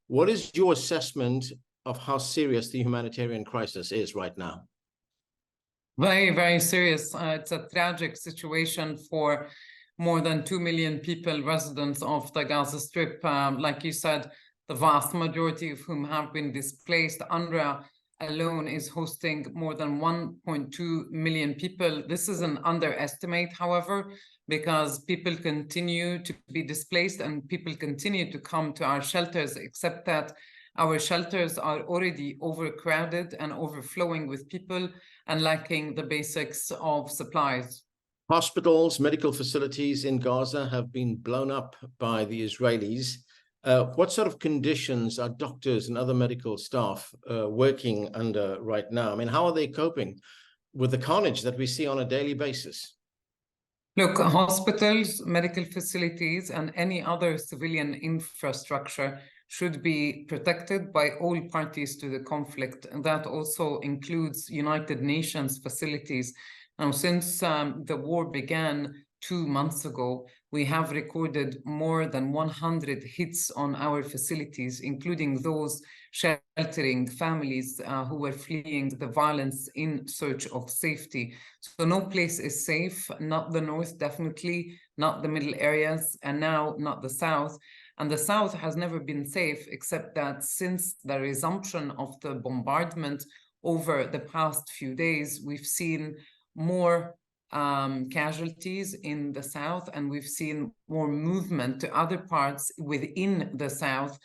What is your assessment of how serious the humanitarian crisis is right now? Very, very serious. It's a tragic situation for more than 2 million people, residents of the Gaza Strip. Like you said, the vast majority of whom have been displaced. UNRWA alone is hosting more than 1.2 million people. This is an underestimate, however, because people continue to be displaced and people continue to come to our shelters, except that our shelters are already overcrowded and overflowing with people and lacking the basics of supplies. Hospitals, medical facilities in Gaza have been blown up by the Israelis. What sort of conditions are doctors and other medical staff working under right now? I mean, how are they coping with the carnage that we see on a daily basis? Look, hospitals, medical facilities, and any other civilian infrastructure should be protected by all parties to the conflict. And that also includes United Nations facilities. Now, since the war began 2 months ago, we have recorded more than 100 hits on our facilities, including those sheltering families who were fleeing the violence in search of safety. So no place is safe, not the north, definitely, not the middle areas, and now not the south. And the south has never been safe, except that since the resumption of the bombardment over the past few days, we've seen more casualties in the south, and we've seen more movement to other parts within the south.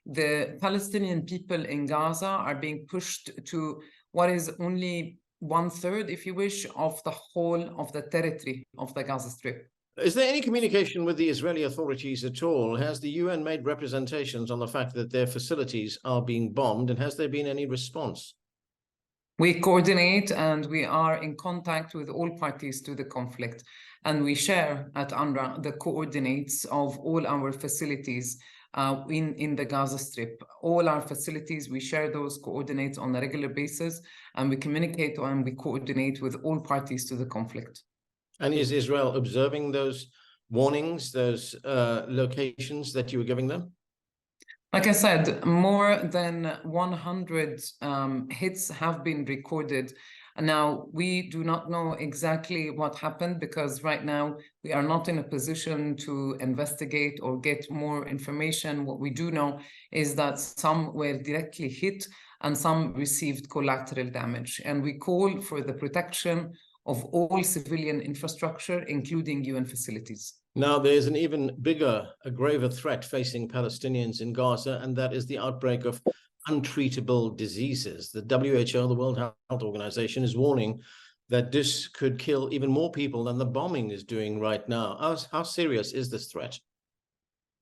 The Palestinian people in Gaza are being pushed to what is only 1/3, if you wish, of the whole of the territory of the Gaza Strip. Is there any communication with the Israeli authorities at all? Has the UN made representations on the fact that their facilities are being bombed, and has there been any response? We coordinate and we are in contact with all parties to the conflict, and we share at UNRWA the coordinates of all our facilities in the Gaza Strip. All our facilities, we share those coordinates on a regular basis, and we communicate and we coordinate with all parties to the conflict. And is Israel observing those warnings, those locations that you were giving them? Like I said, more than 100 hits have been recorded. Now, we do not know exactly what happened because right now we are not in a position to investigate or get more information. What we do know is that some were directly hit and some received collateral damage. And we call for the protection of all civilian infrastructure, including UN facilities. Now, there's an even bigger, a graver threat facing Palestinians in Gaza, and that is the outbreak of untreatable diseases. The WHO, the World Health Organization, is warning that this could kill even more people than the bombing is doing right now. How serious is this threat?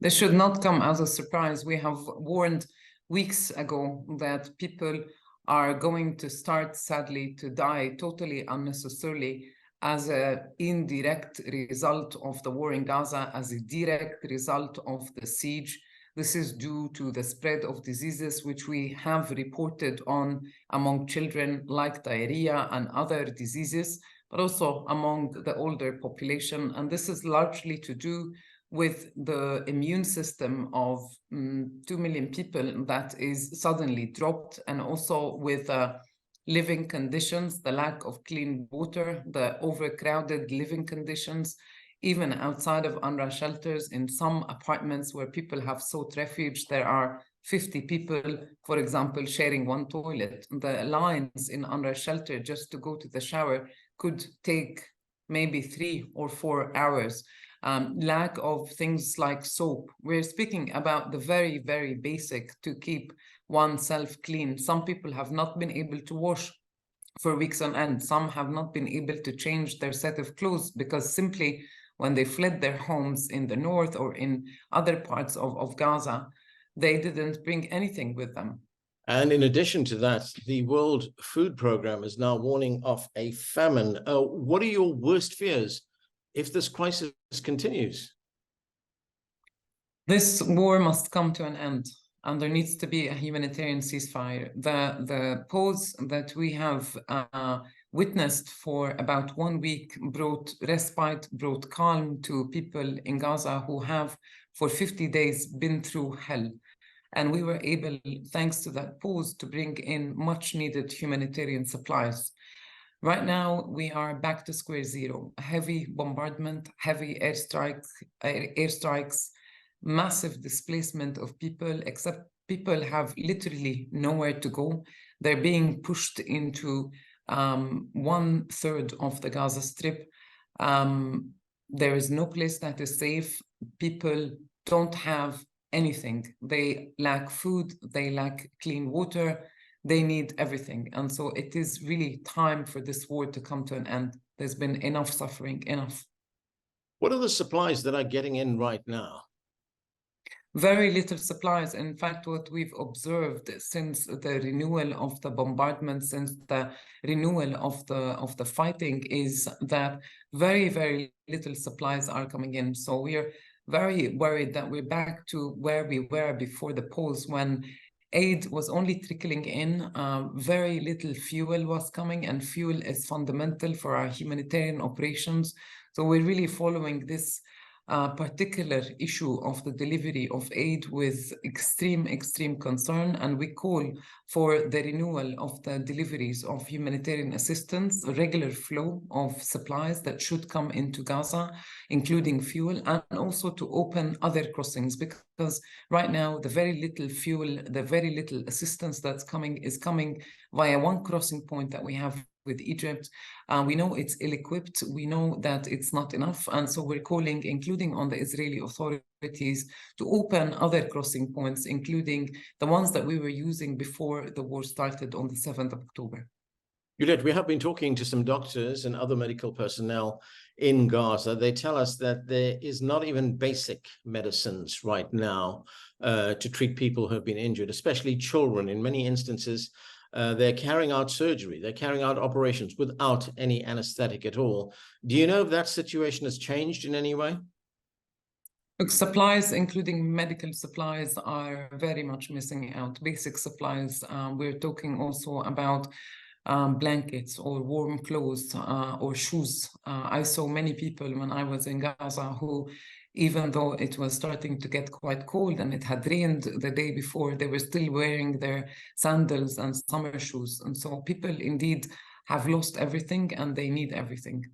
This should not come as a surprise. We have warned weeks ago that people are going to start, sadly, to die totally unnecessarily as an indirect result of the war in Gaza, as a direct result of the siege. This is due to the spread of diseases which we have reported on among children, like diarrhea and other diseases, but also among the older population. And this is largely to do with the immune system of 2 million people that is suddenly dropped, and also with living conditions, the lack of clean water, the overcrowded living conditions, even outside of UNRWA shelters. In some apartments where people have sought refuge, there are 50 people, for example, sharing one toilet. The lines in UNRWA shelter just to go to the shower could take maybe 3 or 4 hours. Lack of things like soap. We're speaking about the very, very basic to keep oneself clean. Some people have not been able to wash for weeks on end. Some have not been able to change their set of clothes because simply when they fled their homes in the north or in other parts of Gaza, they didn't bring anything with them. And in addition to that, the World Food Programme is now warning of a famine. What are your worst fears if this crisis continues? This war must come to an end, and there needs to be a humanitarian ceasefire. The pause that we have witnessed for about 1 week brought respite, brought calm to people in Gaza who have for 50 days been through hell. And we were able, thanks to that pause, to bring in much needed humanitarian supplies. Right now, we are back to square zero. Heavy bombardment, heavy airstrikes, massive displacement of people, except people have literally nowhere to go. They're being pushed into 1/3 of the Gaza Strip. There is no place that is safe. People don't have anything. They lack food, they lack clean water, they need everything. And so it is really time for this war to come to an end. There's been enough suffering, enough. What are the supplies that are getting in right now? Very little supplies. In fact, what we've observed since the renewal of the bombardment, since the renewal of the fighting, is that very, very little supplies are coming in. So we're very worried that we're back to where we were before the pause, when aid was only trickling in, very little fuel was coming, and fuel is fundamental for our humanitarian operations. So we're really following this particular issue of the delivery of aid with extreme concern, and we call for the renewal of the deliveries of humanitarian assistance, a regular flow of supplies that should come into Gaza, including fuel, and also to open other crossings, because right now the very little fuel, the very little assistance that's coming is coming via one crossing point that we have with Egypt. We know it's ill-equipped, we know that it's not enough, and so we're calling, including on the Israeli authorities, to open other crossing points, including the ones that we were using before the war started on the 7th of October. Juliette, we have been talking to some doctors and other medical personnel in Gaza. They tell us that there is not even basic medicines right now to treat people who have been injured, especially children. In many instances, they're carrying out surgery, they're carrying out operations without any anesthetic at all. Do you know if that situation has changed in any way? Look, supplies, including medical supplies, are very much missing out. Basic supplies, we're talking also about blankets or warm clothes or shoes. I saw many people when I was in Gaza who, even though it was starting to get quite cold and it had rained the day before, they were still wearing their sandals and summer shoes. And so people indeed have lost everything and they need everything.